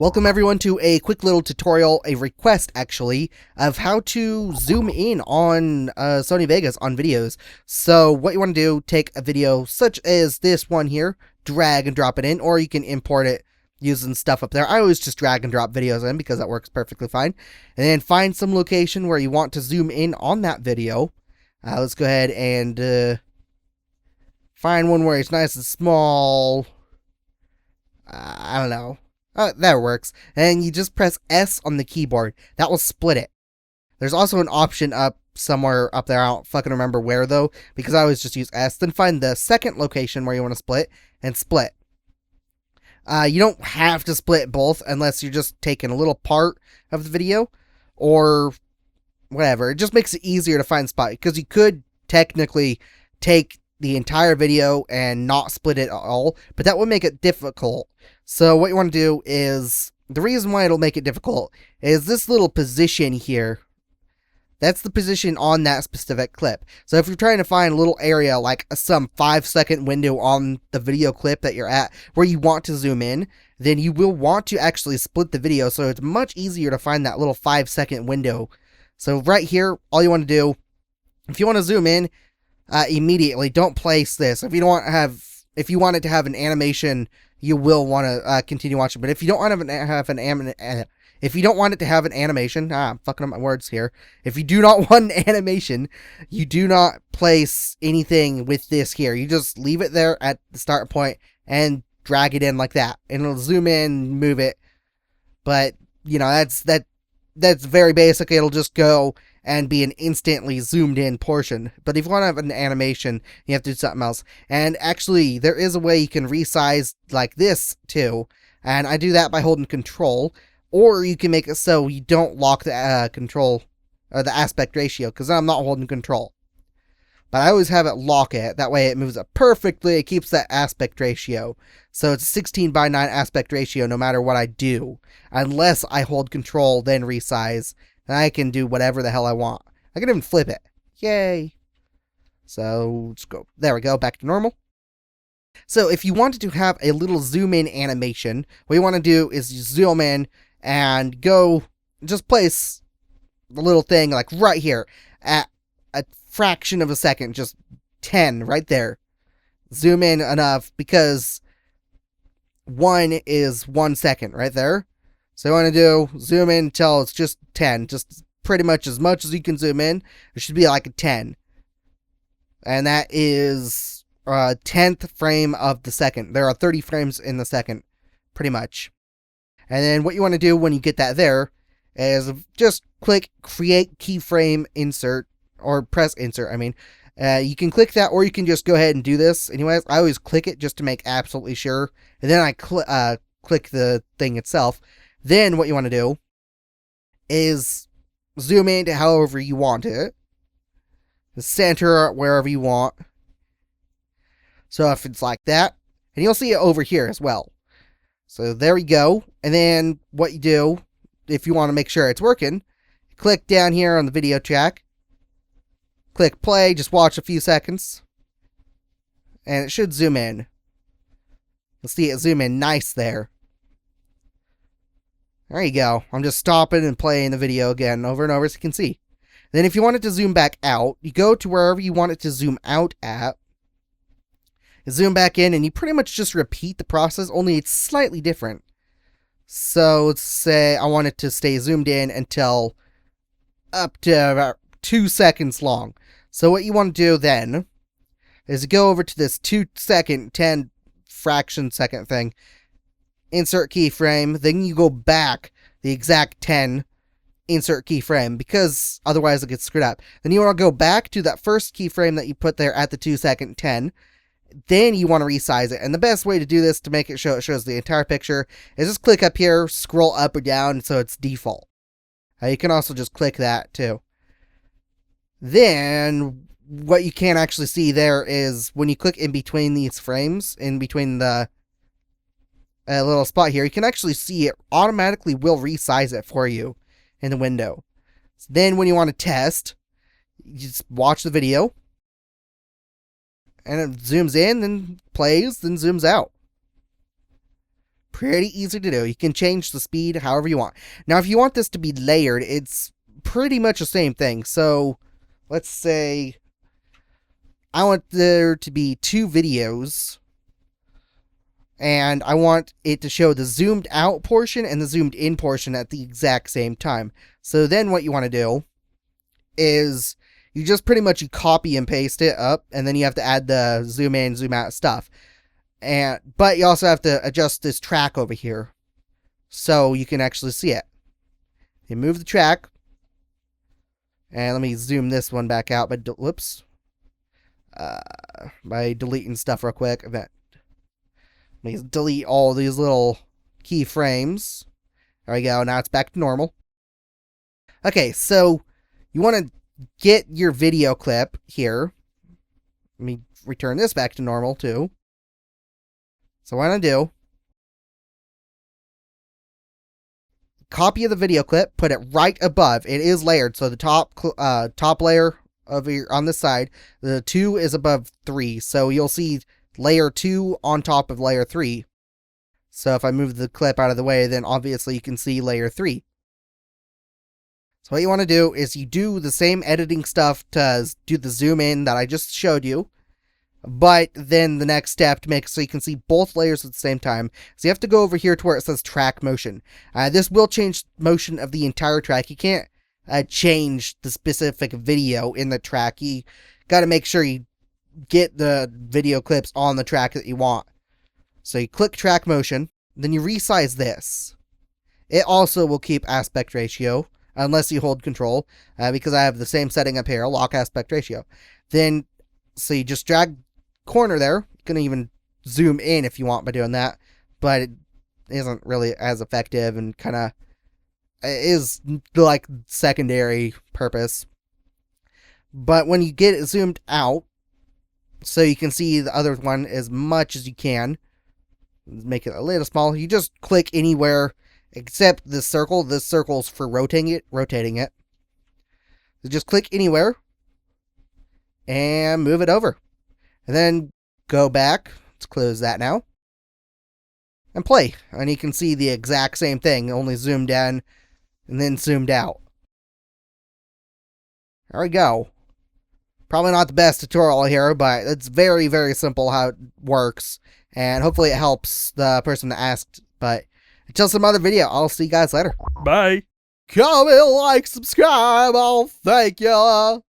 Welcome everyone to a quick little tutorial, a request actually, of how to zoom in on Sony Vegas on videos. So what you want to do, take a video such as this one here, drag and drop it in, or you can import it using stuff up there. I always just drag and drop videos in because that works perfectly fine. And then find some location where you want to zoom in on that video. Let's go ahead and find one where it's nice and small. I don't know. That works. And you just press S on the keyboard. That will split it. There's also an option up somewhere up there. I don't fucking remember where though, because I always just use S. Then find the second location where you want to split and split. You don't have to split both unless you're just taking a little part of the video or whatever. It just makes it easier to find spot because you could technically take the entire video and not split it at all, but that would make it difficult. So what you want to do is, the reason why it'll make it difficult is this little position here. That's the position on that specific clip. So if you're trying to find a little area, like some 5-second window on the video clip that you're at, where you want to zoom in, then you will want to actually split the video, so it's much easier to find that little 5-second window. So right here, all you want to do, if you want to zoom in, immediately, don't place this. If you want it to have an animation, you will want to continue watching. But if you don't want to have an animation, I'm fucking up my words here. If you do not want an animation, you do not place anything with this here. You just leave it there at the start point and drag it in like that, and it'll zoom in, move it. But you know, that's very basic. It'll just go and be an instantly zoomed in portion. But if you want to have an animation, you have to do something else. And actually, there is a way you can resize like this too. And I do that by holding control. Or you can make it so you don't lock the control or the aspect ratio, because I'm not holding control. But I always have it lock it. That way it moves up perfectly. It keeps that aspect ratio. So it's a 16:9 aspect ratio no matter what I do. Unless I hold control, then resize. And I can do whatever the hell I want. I can even flip it. Yay. So let's go. There we go. Back to normal. So if you wanted to have a little zoom in animation, what you want to do is you zoom in and go, just place the little thing like right here at a fraction of a second, just 10 right there. Zoom in enough because 1 is 1 second right there. So you want to do, zoom in until it's just 10, just pretty much as you can zoom in. It should be like a 10. And that is a 10th frame of the second. There are 30 frames in the second, pretty much. And then what you want to do when you get that there is just click create keyframe insert, or press insert, I mean. You can click that, or you can just go ahead and do this. Anyways, I always click it just to make absolutely sure. And then I click the thing itself. Then what you want to do is zoom in to however you want it. Center wherever you want. So if it's like that, and you'll see it over here as well. So there we go. And then what you do, if you want to make sure it's working, click down here on the video track. Click play, just watch a few seconds. And it should zoom in. You'll see it zoom in nice there. There you go. I'm just stopping and playing the video again over and over so you can see. Then if you want it to zoom back out, you go to wherever you want it to zoom out at. You zoom back in and you pretty much just repeat the process, only it's slightly different. So let's say I want it to stay zoomed in until up to about 2 seconds long. So what you want to do then is go over to this 2 second, 10 fraction second thing. Insert keyframe, then you go back the exact 10, insert keyframe, because otherwise it gets screwed up. Then you want to go back to that first keyframe that you put there at the 2 second 10. Then you want to resize it. And the best way to do this to make it shows the entire picture is just click up here, scroll up or down so it's default. You can also just click that too. Then what you can't actually see there is when you click in between these frames, in between the little spot here, you can actually see it automatically will resize it for you in the window. So then when you want to test, you just watch the video and it zooms in, then plays, then zooms out. Pretty easy to do. You can change the speed however you want. Now, if you want this to be layered, it's pretty much the same thing. So, let's say I want there to be 2 videos, and I want it to show the zoomed out portion and the zoomed in portion at the exact same time. So then what you want to do is you just pretty much copy and paste it up, and then you have to add the zoom in, zoom out stuff. But you also have to adjust this track over here so you can actually see it. You move the track, and let me zoom this one back out, but whoops. By deleting stuff real quick. Let me delete all these little keyframes. There we go. Now it's back to normal. Okay, so you want to get your video clip here. Let me return this back to normal too. So what I'm going to do, copy of the video clip, put it right above. It is layered, so the top layer on this side, the 2 is above 3, so you'll see layer 2 on top of layer 3. So if I move the clip out of the way, then obviously you can see layer 3. So what you want to do is you do the same editing stuff to do the zoom in that I just showed you, but then the next step to make it so you can see both layers at the same time, so you have to go over here to where it says track motion. This will change motion of the entire track. You can't change the specific video in the track. You got to make sure you get the video clips on the track that you want. So you click track motion, then you resize this. It also will keep aspect ratio unless you hold control, because I have the same setting up here, lock aspect ratio. Then, so you just drag corner there. You can even zoom in if you want by doing that, but it isn't really as effective and kind of is like secondary purpose. But when you get it zoomed out, so you can see the other one as much as you can, make it a little small, you just click anywhere except this circle. This circle's for rotating it. So just click anywhere and move it over. And then go back. Let's close that now. And play. And you can see the exact same thing, only zoomed in and then zoomed out. There we go. Probably not the best tutorial here, but it's very, very simple how it works. And hopefully it helps the person that asked. But until some other video, I'll see you guys later. Bye. Comment, like, subscribe. Oh, thank you.